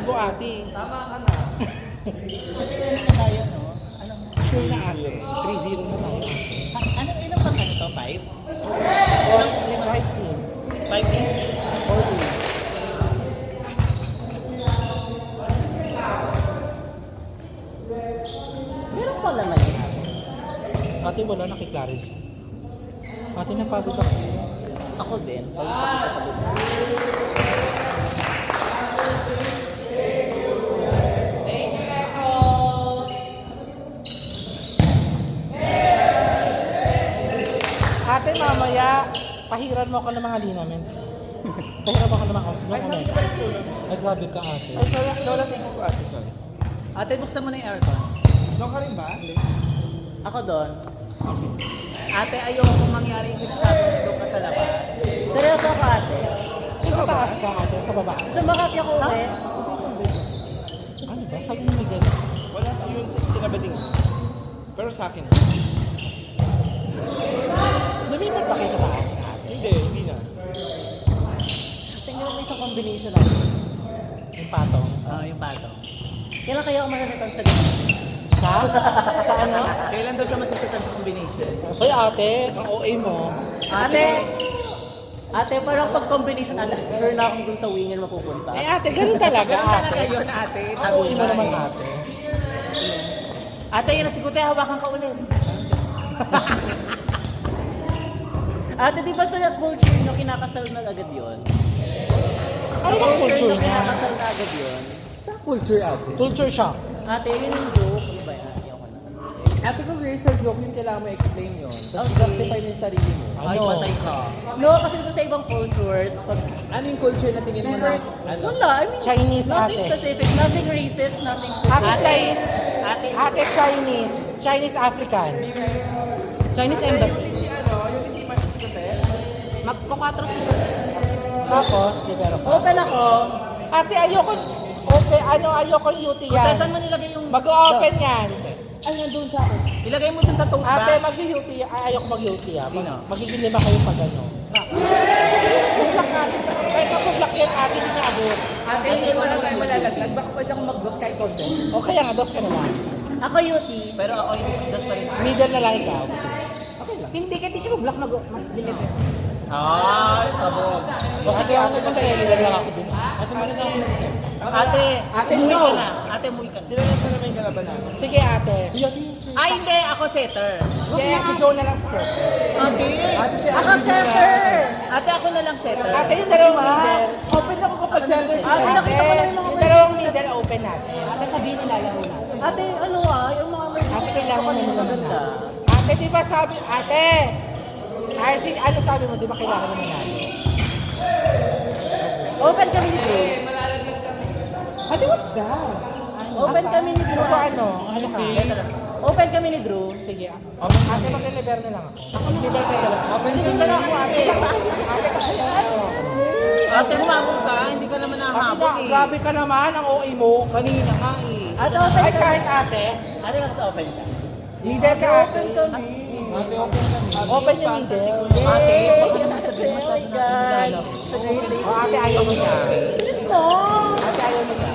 mo ate. Tama ka na. Kailan na tayo, no? Anong, Sure na ate. 3-0 na tayo. ilang pang ano to? 5? Or 5 teams. 5 teams? Or 2. Meron pala mali natin. Ate wala nakiklarage. Ate napagod ako. Ako din. Pagod. Ate mamaya, pahiran mo ako ng mga linament. Pahiran mo ako ng mga comment. Ay grabe ka ate. Ay, sorry. Nawala sa isip ko ate, sorry. Ate, buksan mo na yung aircon. Doon ka rin ba? Ako doon. Ate, ayoko kung mangyari yung sinasabi mo doon ka sa labas. Seryoso ka, ate? So sa taas ka ate, sa baba. Sa Makati ako ulit. Ano ba? Sabi mo may gano'n. Wala pa yun sa kinabading. Pero sa akin, Lumipat ba kayo sa taas ate? hindi na. Tingnan mo isang combination ako. Yung patong. Yung patong. Kailan kaya ako masasatan sa ganun? Sa? Sa ano? Kailan daw siya masasatan sa combination? Hoy ate, ang OA mo. Ate, parang pag combination, ate, sure na akong dun sa winger mapupunta. Eh ate, ganun talaga ate. yun, ate. Ang OA mo naman ate. Ate, yun na si Kute, hawakan ka ulit. Ate, di ba sa culture nyo, kinakasal na agad yun? Ano bang culture niya? Kinakasal na agad yun. Sa culture ate. Culture shock. Ate, yun yung joke. Ano ba yan? Ayoko na. Ate kung racial joke yun, kailangan mo explain yun. Tapos Okay. justify mo yung sarili mo. Ay, Ano? patay ka. No, kasi diba sa ibang cultures, pag... Ano yung culture na tingin mo na, ano? Wala, I mean, Chinese, nothing ate. specific, nothing racist, nothing Ate specific. Chinese. Ate, Ate Chinese. Chinese African. Chinese embassy. Yung isipan ni Sikote? Magpo-4 Tapos, libero ka. Open ako. Ate, ayoko. Open, ayoko UT yan. Saan mo nilagay yung... Mag-open yan. Ay, nandun sa akin. Ilagay mo dun sa tote Ate, bag. mag-UT yan. Ay, ayoko mag-UT yan. Sino? Magiging lima kayo pag ano. Kublak ate. Kahit makublak yan ate, hindi niya abot. Ate, hindi mo na tayo malalaglag. Baka pwede akong mag-dos kahit konti. O kaya nga, dos ka na lang. Ako UT. Pero ako yung dos pa rin. Middle na lang ikaw. Hindi, kasi siya mag-block mag-deliver. Ay, tabog. O sige ate, kasi nililag lang ako dun. Ate, malit ako Ate, umuwi ka na. Ate, umuwi ka na. Sila na sana may kalaban natin. Sige ate. Ay, hindi. Ako setter. Kaya si Joe na lang sa step. Ate, Ate, si ako Ate setter. Ate, ako na lang setter. Ate, yung dalawang middle. Open ako kapag setter. Ate, yung dalawang middle, open natin. Ate, sabihin nila lang na. Ate, ano yung mga Ate, kailangan na naman maganda. Ate, di ba sabi, ate! Ay, ano sabi mo, di ba kailangan naman natin? Open kami ni Drew. Ate, what's that? Open kami ni Drew. So ano? Ano ka? Open kami ni Drew. Sige. Ate, mag-deliver na lang ako. Hindi tayo kayo lang. Hindi siya lang ako, ate. Ate, kasi Ate, humabol ka. Hindi ka naman nahabol eh. grabe ka naman, ang OA mo. Kanina ka eh. Ate, Ay, open ka. kahit ate. Ate, mag-open ka. Middle ka, ate. kami. Ate, open kami. Open yung middle. Ate, baka naman sabihin masyado natin nilala. Sa grade O, ate, ayaw mo niya. No. Ate, ayaw mo niya.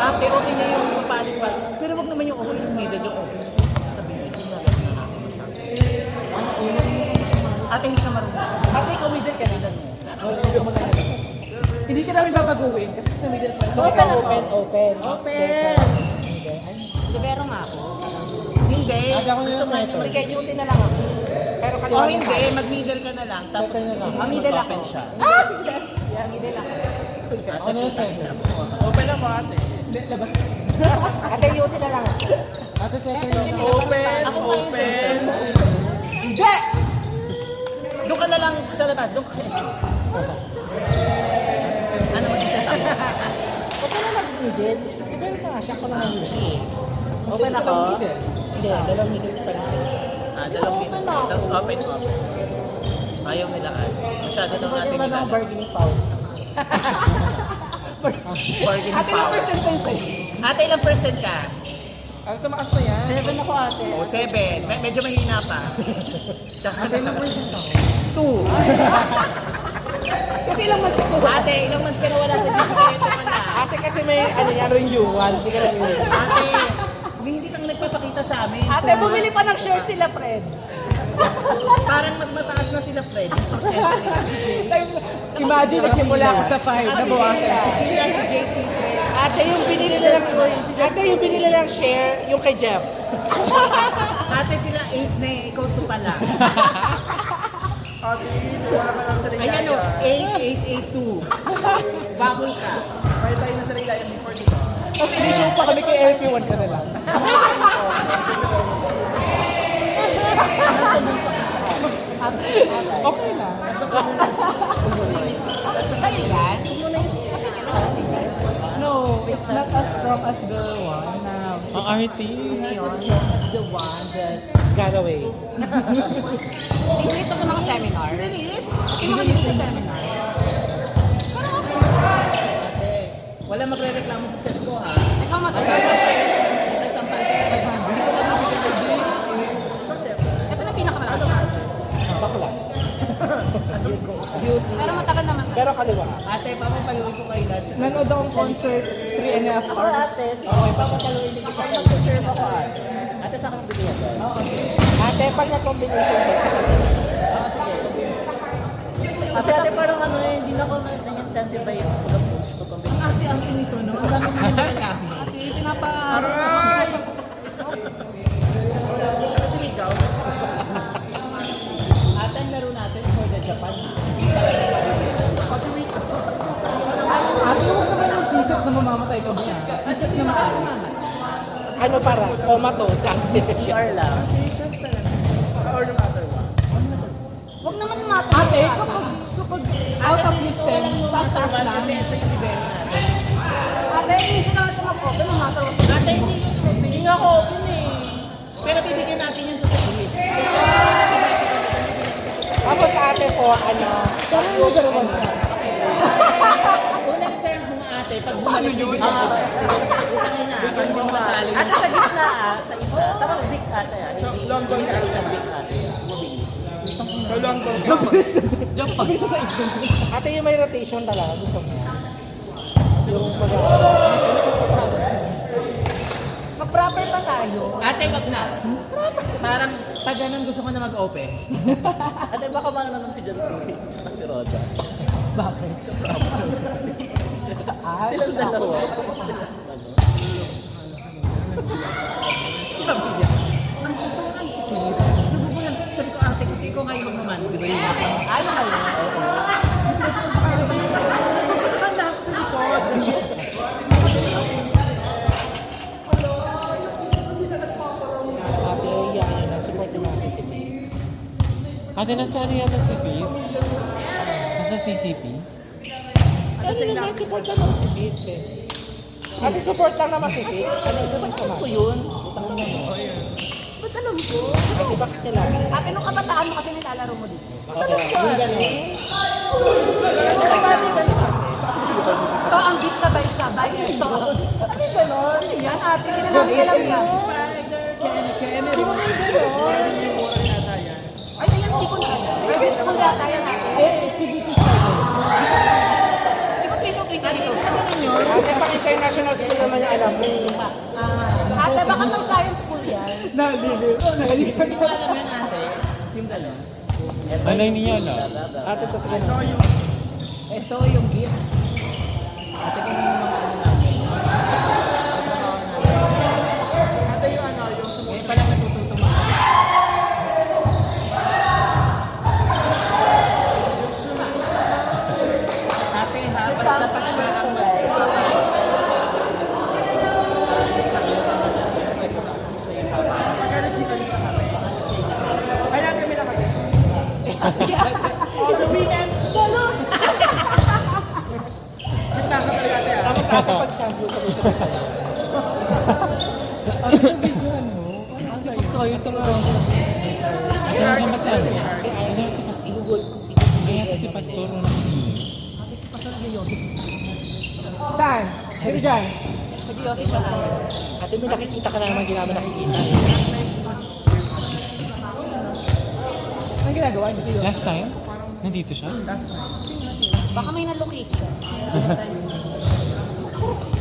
Ate, okay na yung papalit-palit. Pero wag naman yung okay yung middle yung open. Kasi sabihin, nilala na natin masyado. Ate, hindi ka marunong. Ate, ikaw middle ka na. Middle. Hindi ka namin babaguhin kasi sa middle pa So, lang. ikaw, open. Open. Middle. Ay, Libero nga ako. Hindi. Ate, ako na Gusto lang nga center. niya Sige, UT na lang ako. Pero O kaliwa hindi, mag-middle ka na lang. Tapos Center na lang. middle open siya. Yes, middle ako. Ano yung center? Open ako ate. Hindi, labas. Ate, UT na lang ako. Ate, center na lang. Open, Ako nga yung open. Hindi! Doon ka na lang sa labas. Doon ka. Ano magsiset up mo? Huwag ka na mag-middle. Pero na, siya ko lang ang UT eh. Open ako? Hindi, dalawang middle pa rin. Dalawang minute. Tapos open. Ayaw nila ka. Masyado daw natin nila. bargaining power. Bargaining Ate, ilang power. percent pa yung sa'yo? Ate, ilang percent ka? Ano tumakas na yan? 7 ako ate. O, 7. Medyo mahina pa. Tsaka ilang percent ako? 2. Kasi ilang months ko ba? Ate, ilang months ka na wala sa dito kayo ito ka na. Ate, kasi ano yan, renewal. Hindi ka lang yun. Ate, hindi kang nagpapakita sa amin. Ate, bumili pa ng share sila, Fred. Parang mas mataas na sila, Fred. Imagine, nagsimula ako sa 5, nabawasan. Sila si Jake, si Fred. Ate, yung binili lang share, yung kay Jeff. Ate, sila 8 na eh. Ikaw 2 pala. Ate, wala ka lang sa Regalia. Ayan o, 8882. Babol ka. Kaya tayo na sa Regalia before dito. Tapos in-show pa kami kay LP1 ka na lang. Okay na. Sa'yo yan? No, it's not as strong as the one na... Ang artist. As the one that... Got away. Tingin ito sa mga seminar. Release? Tingin sa seminar. Ate, wala magre-reklamo sa set ko ha. Ikaw Sasampal kita pag hindi ko naman bigay. Ito na pinakamalakas. Bakla. Beauty. Pero matagal naman. Pero kaliwa. Ate, papapaluin ko kayo lahat sa... Nanood akong concert 3.5 hours. Okay, papapaluin din kita sa serve ako ate. Ate, sa akin ang bigyan ko. Oo, sige. Ate, pag na-combination ba sa kanya? Oo, sige. Kasi ate, parang ano eh, hindi na ako na-incentivize mag-approach to combine. Ate, ang inito, no? Ang dami mo nilalaki. Ate, pinapa... Ate, ang laro natin for the Japan. Ate, huwag naman yung sisip na mamamatay ka ba yan? Sisip na maaari. Ano para? Comatose. ER lang. Or no matter what. Huwag naman matagal. Ate, kapag out of system, taas-taas lang. Kasi ito yung ibero natin. Ate, hindi na siya mag-open. Mamatal. Ate, hindi yun open. Hindi nga ako open eh. Pero bibigyan natin yan sa service. Tapos ate po, ano? Pero yung garawan ka. Unang serve mo ate, pag bumalik yun. Utangin na, pag hindi mo matali. Ate, sa gitna sa isa. Tapos big ate ah. Hindi sa isang big ate. Mabilis. So long ball. Jump pa. Isa sa isang. Ate, yung may rotation talaga. Gusto mo? Yung pag Mag-proper pa tayo. Ate, wag na. Parang pag ganun gusto ko na mag-open. Ate, baka manonood si John Cena tsaka si Roda. Bakit? Silang dalawa. Sabi niya, ang ito ay si Kate. Nagugulan. Sabi ko ate, kasi ikaw ngayon naman. Di ba yun? Ayaw ka yun. Handa ako sa likod. ate, yan yun na. Support naman ate si Faith. Ate, nasaan yata si Faith? Nasa CCP? Ano naman, support lang naman si Faith eh. Ate, support lang naman si Faith. Ano naman sa mga? Yun. Ba't alam ko? Ate, bakit niya lagi? Ate, nung kabataan mo kasi nilalaro mo dito. Okay, yung gano'n. Ito ang beat sabay-sabay. Ito. Ano gano'n? Yan ate, hindi na namin alam yan. Cameron. Ay, ayan, hindi ko na alam. Private school yata yan ate. CBT style. Di ba twinkle-twinkle dito? Ate, pang international school naman yung alam mo. Ate, baka pang science school yan. Hindi ko alam yan ate. Yung gano'n. Ano niya na? Ate, tas gano'n. Ito yung gift. Ate, ganyan yung mga ano namin. Trabaho namin. Ate, yung ano, yung sumusunod. Ngayon pa lang natututo mo. Ate ha, basta pag siya ang magpapayag. Alis na kayo ng mga pwede ba kasi siya yung papayag. Mag-alis na kami. Ay, natin may nakagay. All the weekend, solo! Gitna ka talaga ate ah. Tapos ate, pag chance mo sa gusto ka tayo. Ang videoan mo. Ate, pag tayo ito nga. Ate, nandiyan ba si ano? Nandiyan si Pastor. Igugol ko. Kaya si Pastor nung nakasingin. Saan? Sige dyan. Nag-iossi siya lang. Ate, may nakikita ka na naman, hindi namin nakikita. Anong ginagawa niyo? Last time, nandito siya. Baka may na-locate siya.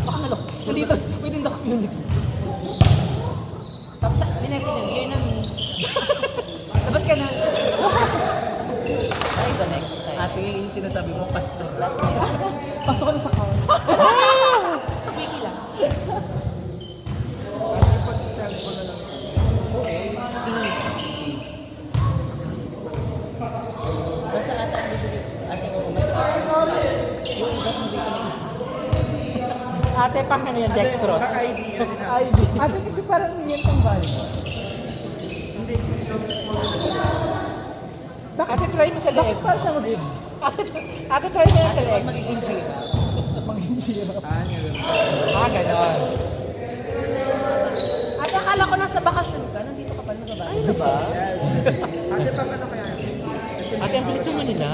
Baka na-locate. Nandito, within the community. Tapos, linesto niya, here na me. Tapos ka na. Try the next time. Ate, yung sinasabi mo, pastos last Pasok ka na sa car. Wiki lang. Basta ata ang bibigay ko sa ate ko mas yung iba hindi ko na Ate, pang ano yan, dextrose? Baka idea rin na. Ate kasi parang yun yung value. Hindi, so mismo rin. Ate, try mo sa Bakit leeg. parang siya mag-rib? Ate, try mo yan sa leeg. magiging gira. Mag-engineer. Ah, ganon. At akala ko nasa bakasyon ka, nandito ka pa nagbabago. Ay, diba? Ate, pang ano kaya? Ate, ang bilis naman nila.